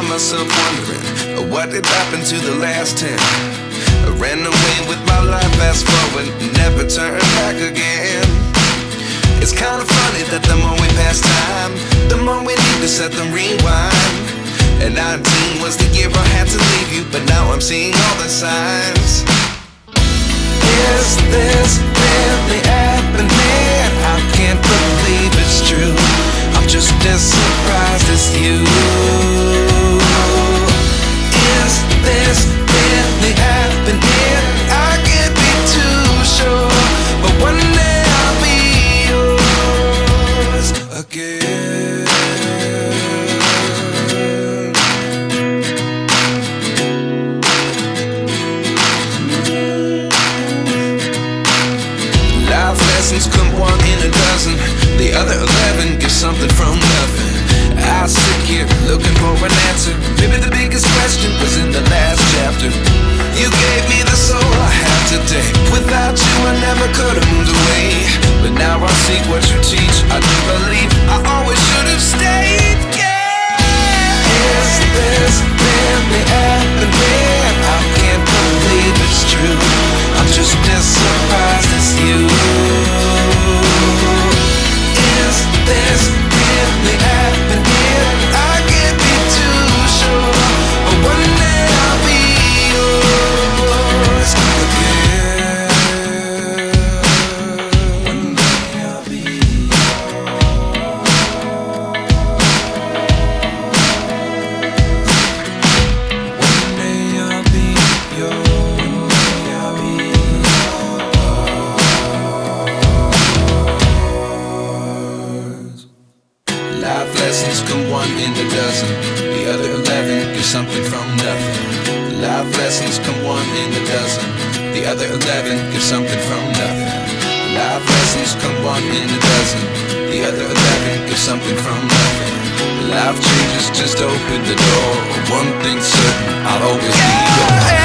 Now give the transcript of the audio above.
find myself wondering what did happen to the last 10. I ran away with my life, fast forward, never turn back again. It's kinda funny that the more we pass time, the more we need to set the rewind. And 19 was the year I had to leave you, but now I'm seeing all the signs. Is this really happening? I can't believe it's true. I'm just as surprised as you. Is this really happening? I can't be too sure, but one day I'll be yours again. Life lessons come one in a dozen. The other 11 give something from nothing. I sit here looking for an answer. Maybe the biggest question was in the last chapter. You gave me the soul I have today. Without you I never could have moved away. But now I see what you teach. I do believe I always should have stayed. Yeah. Is this really happening? I can't believe it's true. I'm just as surprised as you. Is this really happening? I can't be too sure, but one day I'll be yours again. One day I'll be One day I'll be yours. I'll be yours. Life lessons come one in a dozen. The other 11 give something from nothing. Life lessons come one in a dozen. The other 11 give something from nothing. Life lessons come one in a dozen. The other 11 give something from nothing. Life changes just open the door. One thing's certain, I'll always be yours.